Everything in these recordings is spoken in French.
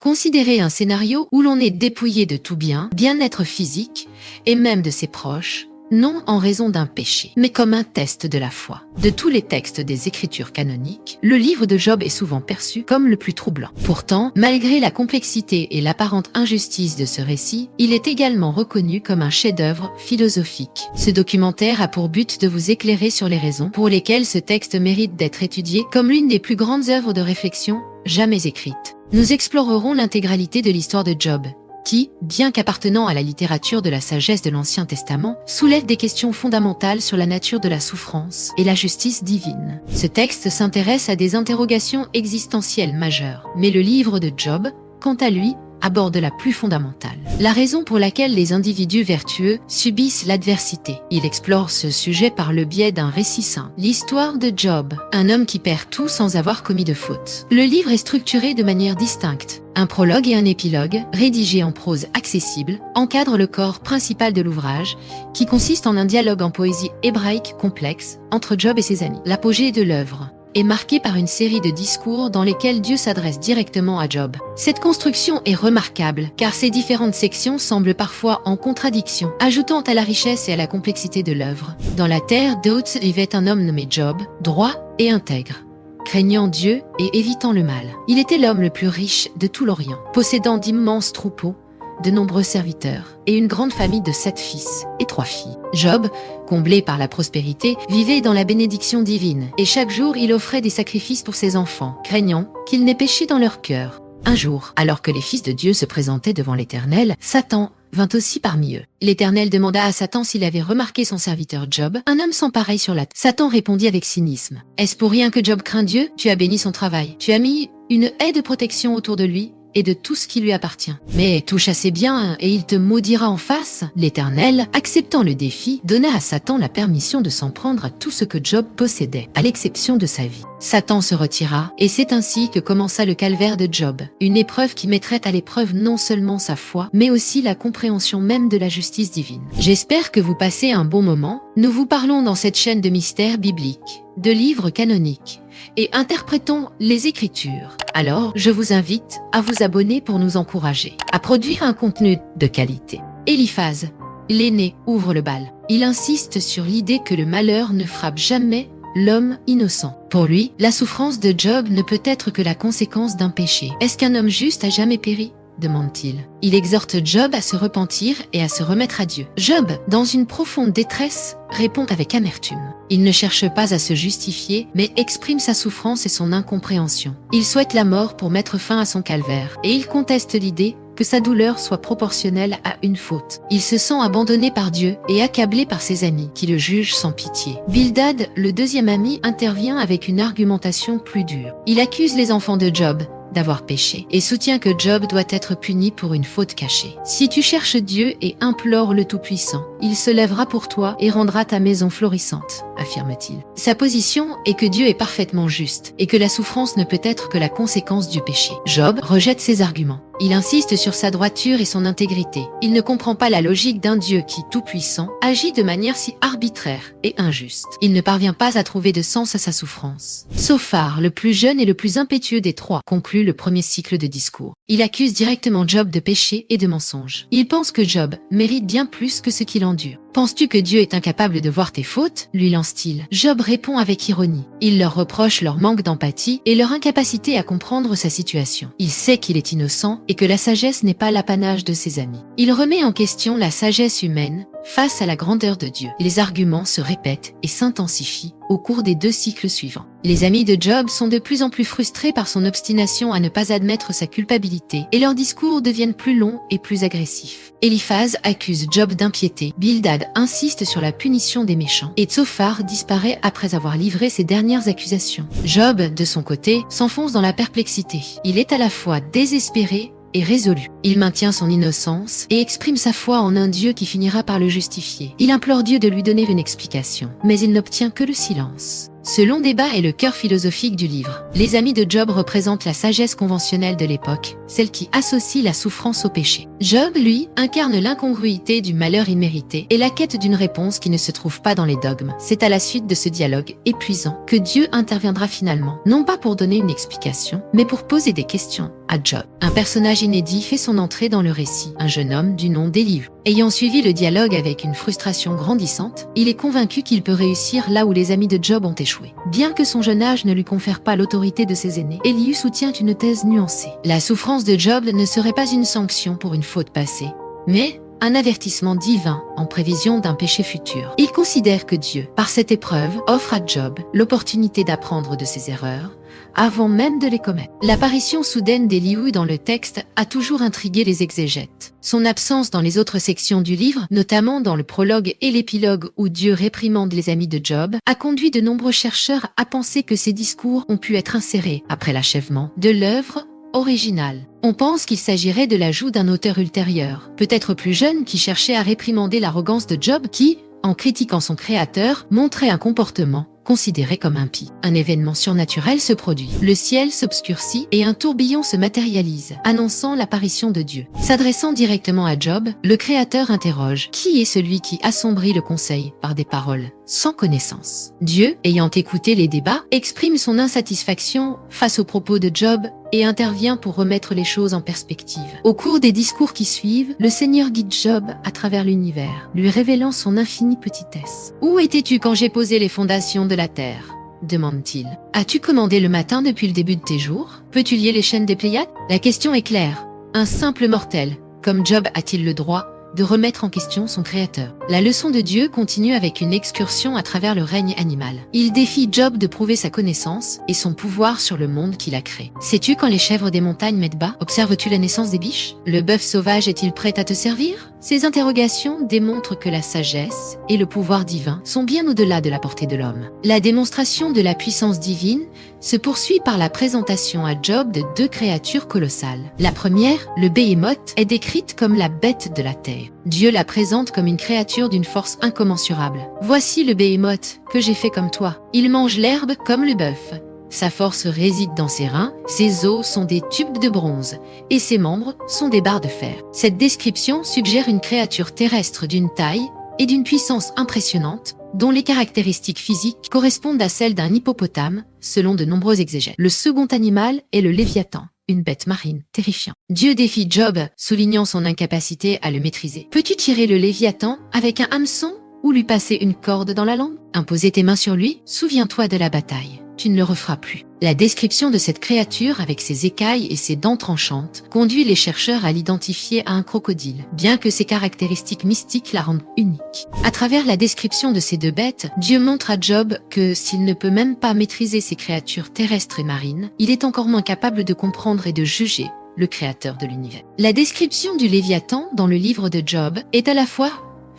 Considérez un scénario où l'on est dépouillé de tout bien-être physique, et même de ses proches, non en raison d'un péché, mais comme un test de la foi. De tous les textes des Écritures canoniques, le livre de Job est souvent perçu comme le plus troublant. Pourtant, malgré la complexité et l'apparente injustice de ce récit, il est également reconnu comme un chef-d'œuvre philosophique. Ce documentaire a pour but de vous éclairer sur les raisons pour lesquelles ce texte mérite d'être étudié comme l'une des plus grandes œuvres de réflexion jamais écrites. Nous explorerons l'intégralité de l'histoire de Job, qui, bien qu'appartenant à la littérature de la sagesse de l'Ancien Testament, soulève des questions fondamentales sur la nature de la souffrance et la justice divine. Ce texte s'intéresse à des interrogations existentielles majeures, mais le livre de Job, quant à lui, aborde la plus fondamentale. La raison pour laquelle les individus vertueux subissent l'adversité. Il explore ce sujet par le biais d'un récit saint. L'histoire de Job, un homme qui perd tout sans avoir commis de faute. Le livre est structuré de manière distincte. Un prologue et un épilogue, rédigés en prose accessible, encadrent le corps principal de l'ouvrage, qui consiste en un dialogue en poésie hébraïque complexe entre Job et ses amis. L'apogée de l'œuvre est marquée par une série de discours dans lesquels Dieu s'adresse directement à Job. Cette construction est remarquable, car ces différentes sections semblent parfois en contradiction, ajoutant à la richesse et à la complexité de l'œuvre. Dans la terre d'Oz vivait un homme nommé Job, droit et intègre, craignant Dieu et évitant le mal. Il était l'homme le plus riche de tout l'Orient, possédant d'immenses troupeaux, de nombreux serviteurs, et une grande famille de 7 fils et 3 filles. Job, comblé par la prospérité, vivait dans la bénédiction divine, et chaque jour il offrait des sacrifices pour ses enfants, craignant qu'ils n'aient péché dans leur cœur. Un jour, alors que les fils de Dieu se présentaient devant l'Éternel, Satan vint aussi parmi eux. L'Éternel demanda à Satan s'il avait remarqué son serviteur Job, un homme sans pareil sur la terre. Satan répondit avec cynisme. « Est-ce pour rien que Job craint Dieu? Tu as béni son travail. Tu as mis une haie de protection autour de lui et de tout ce qui lui appartient. Mais touche à ses biens et il te maudira en face. » L'Éternel, acceptant le défi, donna à Satan la permission de s'en prendre à tout ce que Job possédait, à l'exception de sa vie. Satan se retira, et c'est ainsi que commença le calvaire de Job, une épreuve qui mettrait à l'épreuve non seulement sa foi, mais aussi la compréhension même de la justice divine. J'espère que vous passez un bon moment. Nous vous parlons dans cette chaîne de mystères bibliques, de livres canoniques, et interprétons les Écritures. Alors, je vous invite à vous abonner pour nous encourager à produire un contenu de qualité. Eliphaz, l'aîné, ouvre le bal. Il insiste sur l'idée que le malheur ne frappe jamais l'homme innocent. Pour lui, la souffrance de Job ne peut être que la conséquence d'un péché. Est-ce qu'un homme juste a jamais péri ? Demande-t-il. Il exhorte Job à se repentir et à se remettre à Dieu. Job, dans une profonde détresse, répond avec amertume. Il ne cherche pas à se justifier, mais exprime sa souffrance et son incompréhension. Il souhaite la mort pour mettre fin à son calvaire, et il conteste l'idée que sa douleur soit proportionnelle à une faute. Il se sent abandonné par Dieu et accablé par ses amis, qui le jugent sans pitié. Bildad, le deuxième ami, intervient avec une argumentation plus dure. Il accuse les enfants de Job d'avoir péché, et soutient que Job doit être puni pour une faute cachée. Si tu cherches Dieu et implores le Tout-Puissant, il se lèvera pour toi et rendra ta maison florissante, affirme-t-il. Sa position est que Dieu est parfaitement juste, et que la souffrance ne peut être que la conséquence du péché. Job rejette ces arguments. Il insiste sur sa droiture et son intégrité. Il ne comprend pas la logique d'un Dieu qui, tout-puissant, agit de manière si arbitraire et injuste. Il ne parvient pas à trouver de sens à sa souffrance. Sophar, le plus jeune et le plus impétueux des trois, conclut le premier cycle de discours. Il accuse directement Job de péché et de mensonge. Il pense que Job mérite bien plus que ce qu'il endure. « Penses-tu que Dieu est incapable de voir tes fautes ?» lui lance-t-il. Job répond avec ironie. Il leur reproche leur manque d'empathie et leur incapacité à comprendre sa situation. Il sait qu'il est innocent et que la sagesse n'est pas l'apanage de ses amis. Il remet en question la sagesse humaine face à la grandeur de Dieu. Les arguments se répètent et s'intensifient au cours des 2 cycles suivants. Les amis de Job sont de plus en plus frustrés par son obstination à ne pas admettre sa culpabilité, et leurs discours deviennent plus longs et plus agressifs. Eliphaz accuse Job d'impiété, Bildad insiste sur la punition des méchants, et Tsophar disparaît après avoir livré ses dernières accusations. Job, de son côté, s'enfonce dans la perplexité. Il est à la fois désespéré et résolu. Il maintient son innocence et exprime sa foi en un Dieu qui finira par le justifier. Il implore Dieu de lui donner une explication, mais il n'obtient que le silence. Ce long débat est le cœur philosophique du livre. Les amis de Job représentent la sagesse conventionnelle de l'époque, celle qui associe la souffrance au péché. Job, lui, incarne l'incongruité du malheur immérité et la quête d'une réponse qui ne se trouve pas dans les dogmes. C'est à la suite de ce dialogue épuisant que Dieu interviendra finalement, non pas pour donner une explication, mais pour poser des questions à Job. Un personnage inédit fait son entrée dans le récit, un jeune homme du nom d'Élihu. Ayant suivi le dialogue avec une frustration grandissante, il est convaincu qu'il peut réussir là où les amis de Job ont échoué. Bien que son jeune âge ne lui confère pas l'autorité de ses aînés, Élihu soutient une thèse nuancée. La souffrance de Job ne serait pas une sanction pour une faute passée, mais un avertissement divin en prévision d'un péché futur. Il considère que Dieu, par cette épreuve, offre à Job l'opportunité d'apprendre de ses erreurs, avant même de les commettre. L'apparition soudaine d'Élihu dans le texte a toujours intrigué les exégètes. Son absence dans les autres sections du livre, notamment dans le prologue et l'épilogue où Dieu réprimande les amis de Job, a conduit de nombreux chercheurs à penser que ces discours ont pu être insérés après l'achèvement de l'œuvre originale. On pense qu'il s'agirait de l'ajout d'un auteur ultérieur, peut-être plus jeune, qui cherchait à réprimander l'arrogance de Job qui, en critiquant son créateur, montrait un comportement considéré comme impie. Un événement surnaturel se produit. Le ciel s'obscurcit et un tourbillon se matérialise, annonçant l'apparition de Dieu. S'adressant directement à Job, le Créateur interroge: qui est celui qui assombrit le conseil par des paroles sans connaissance? Dieu, ayant écouté les débats, exprime son insatisfaction face aux propos de Job et intervient pour remettre les choses en perspective. Au cours des discours qui suivent, le Seigneur guide Job à travers l'univers, lui révélant son infinie petitesse. « Où étais-tu quand j'ai posé les fondations de la terre ?» demande-t-il. « As-tu commandé le matin depuis le début de tes jours? Peux-tu lier les chaînes des Pléiades ?» La question est claire. Un simple mortel, comme Job, a-t-il le droit de remettre en question son créateur? La leçon de Dieu continue avec une excursion à travers le règne animal. Il défie Job de prouver sa connaissance et son pouvoir sur le monde qu'il a créé. Sais-tu quand les chèvres des montagnes mettent bas? Observes-tu la naissance des biches? Le bœuf sauvage est-il prêt à te servir? Ces interrogations démontrent que la sagesse et le pouvoir divin sont bien au-delà de la portée de l'homme. La démonstration de la puissance divine se poursuit par la présentation à Job de deux créatures colossales. La première, le Béhémoth, est décrite comme la bête de la terre. Dieu la présente comme une créature d'une force incommensurable. « Voici le Béhémoth que j'ai fait comme toi. Il mange l'herbe comme le bœuf. Sa force réside dans ses reins, ses os sont des tubes de bronze, et ses membres sont des barres de fer. » Cette description suggère une créature terrestre d'une taille et d'une puissance impressionnante, dont les caractéristiques physiques correspondent à celles d'un hippopotame, selon de nombreux exégètes. Le second animal est le Léviathan, une bête marine terrifiante. Dieu défie Job, soulignant son incapacité à le maîtriser. « Peux-tu tirer le Léviathan avec un hameçon ou lui passer une corde dans la langue? Imposer tes mains sur lui? Souviens-toi de la bataille. Tu ne le referas plus. » La description de cette créature avec ses écailles et ses dents tranchantes conduit les chercheurs à l'identifier à un crocodile, bien que ses caractéristiques mystiques la rendent unique. À travers la description de ces deux bêtes, Dieu montre à Job que s'il ne peut même pas maîtriser ces créatures terrestres et marines, il est encore moins capable de comprendre et de juger le créateur de l'univers. La description du Léviathan dans le livre de Job est à la fois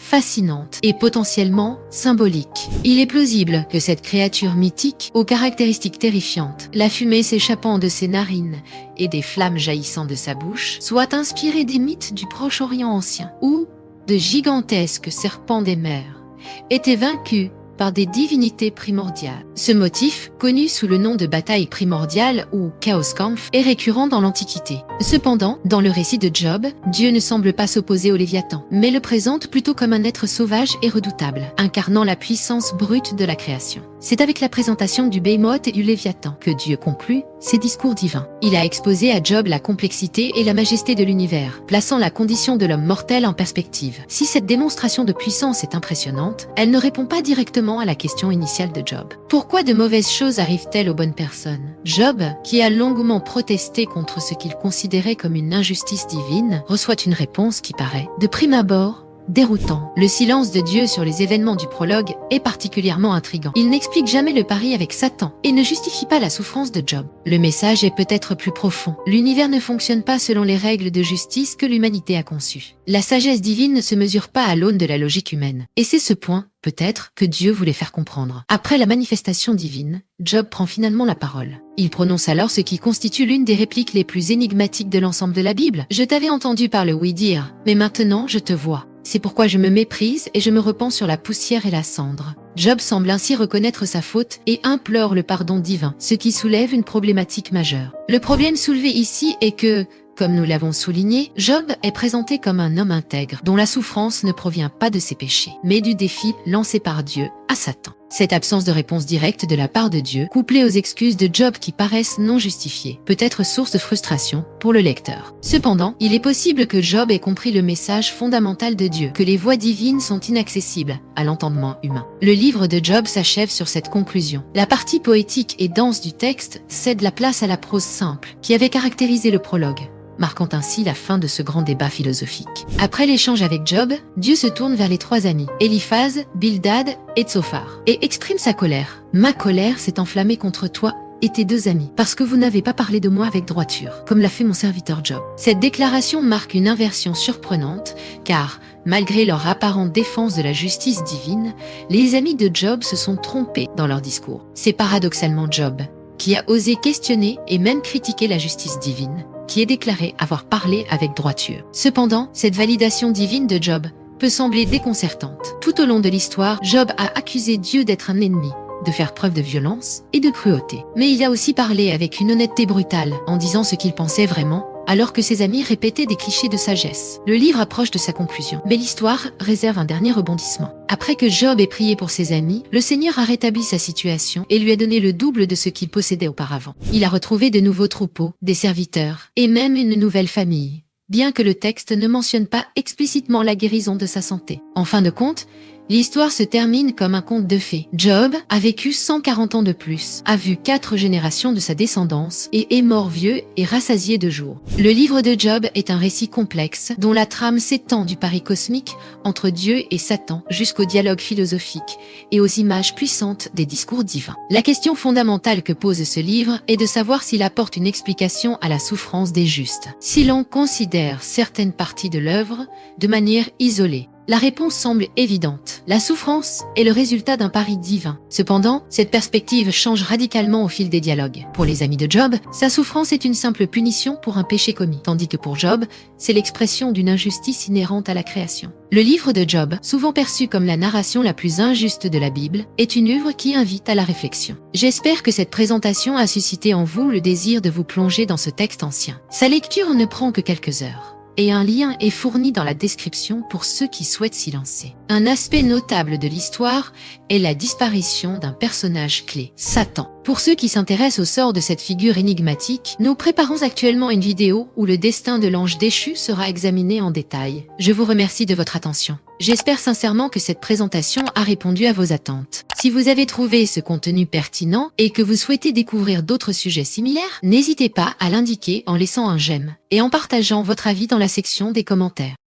fascinante et potentiellement symbolique. Il est plausible que cette créature mythique, aux caractéristiques terrifiantes, la fumée s'échappant de ses narines et des flammes jaillissant de sa bouche, soit inspirée des mythes du Proche-Orient ancien, où de gigantesques serpents des mers étaient vaincus par des divinités primordiales. Ce motif, connu sous le nom de bataille primordiale ou Chaoskampf, est récurrent dans l'Antiquité. Cependant, dans le récit de Job, Dieu ne semble pas s'opposer au Léviathan, mais le présente plutôt comme un être sauvage et redoutable, incarnant la puissance brute de la création. C'est avec la présentation du Béhémoth et du Léviathan que Dieu conclut ses discours divins. Il a exposé à Job la complexité et la majesté de l'univers, plaçant la condition de l'homme mortel en perspective. Si cette démonstration de puissance est impressionnante, elle ne répond pas directement à la question initiale de Job. Pourquoi de mauvaises choses arrivent-elles aux bonnes personnes? Job, qui a longuement protesté contre ce qu'il considérait comme une injustice divine, reçoit une réponse qui paraît, de prime abord, déroutant. Le silence de Dieu sur les événements du prologue est particulièrement intrigant. Il n'explique jamais le pari avec Satan et ne justifie pas la souffrance de Job. Le message est peut-être plus profond. L'univers ne fonctionne pas selon les règles de justice que l'humanité a conçues. La sagesse divine ne se mesure pas à l'aune de la logique humaine. Et c'est ce point, peut-être, que Dieu voulait faire comprendre. Après la manifestation divine, Job prend finalement la parole. Il prononce alors ce qui constitue l'une des répliques les plus énigmatiques de l'ensemble de la Bible. « Je t'avais entendu par le oui dire, mais maintenant je te vois. C'est pourquoi je me méprise et je me repens sur la poussière et la cendre. » Job semble ainsi reconnaître sa faute et implore le pardon divin, ce qui soulève une problématique majeure. Le problème soulevé ici est que, comme nous l'avons souligné, Job est présenté comme un homme intègre, dont la souffrance ne provient pas de ses péchés, mais du défi lancé par Dieu à Satan. Cette absence de réponse directe de la part de Dieu, couplée aux excuses de Job qui paraissent non justifiées, peut être source de frustration pour le lecteur. Cependant, il est possible que Job ait compris le message fondamental de Dieu, que les voies divines sont inaccessibles à l'entendement humain. Le livre de Job s'achève sur cette conclusion. La partie poétique et dense du texte cède la place à la prose simple, qui avait caractérisé le prologue, marquant ainsi la fin de ce grand débat philosophique. Après l'échange avec Job, Dieu se tourne vers les trois amis, Éliphaz, Bildad et Tsophar, et exprime sa colère. « Ma colère s'est enflammée contre toi et tes deux amis, parce que vous n'avez pas parlé de moi avec droiture, comme l'a fait mon serviteur Job. » Cette déclaration marque une inversion surprenante, car, malgré leur apparente défense de la justice divine, les amis de Job se sont trompés dans leur discours. C'est paradoxalement Job qui a osé questionner et même critiquer la justice divine, qui est déclaré avoir parlé avec droiture. Cependant, cette validation divine de Job peut sembler déconcertante. Tout au long de l'histoire, Job a accusé Dieu d'être un ennemi, de faire preuve de violence et de cruauté. Mais il a aussi parlé avec une honnêteté brutale, en disant ce qu'il pensait vraiment, alors que ses amis répétaient des clichés de sagesse. Le livre approche de sa conclusion, mais l'histoire réserve un dernier rebondissement. Après que Job ait prié pour ses amis, le Seigneur a rétabli sa situation et lui a donné le double de ce qu'il possédait auparavant. Il a retrouvé de nouveaux troupeaux, des serviteurs et même une nouvelle famille, bien que le texte ne mentionne pas explicitement la guérison de sa santé. En fin de compte, l'histoire se termine comme un conte de fées. Job a vécu 140 ans de plus, a vu 4 générations de sa descendance et est mort vieux et rassasié de jours. Le livre de Job est un récit complexe dont la trame s'étend du pari cosmique entre Dieu et Satan jusqu'au dialogue philosophique et aux images puissantes des discours divins. La question fondamentale que pose ce livre est de savoir s'il apporte une explication à la souffrance des justes. Si l'on considère certaines parties de l'œuvre de manière isolée, la réponse semble évidente. La souffrance est le résultat d'un pari divin. Cependant, cette perspective change radicalement au fil des dialogues. Pour les amis de Job, sa souffrance est une simple punition pour un péché commis, tandis que pour Job, c'est l'expression d'une injustice inhérente à la création. Le livre de Job, souvent perçu comme la narration la plus injuste de la Bible, est une œuvre qui invite à la réflexion. J'espère que cette présentation a suscité en vous le désir de vous plonger dans ce texte ancien. Sa lecture ne prend que quelques heures, et un lien est fourni dans la description pour ceux qui souhaitent s'y lancer. Un aspect notable de l'histoire est la disparition d'un personnage clé, Satan. Pour ceux qui s'intéressent au sort de cette figure énigmatique, nous préparons actuellement une vidéo où le destin de l'ange déchu sera examiné en détail. Je vous remercie de votre attention. J'espère sincèrement que cette présentation a répondu à vos attentes. Si vous avez trouvé ce contenu pertinent et que vous souhaitez découvrir d'autres sujets similaires, n'hésitez pas à l'indiquer en laissant un j'aime et en partageant votre avis dans la section des commentaires.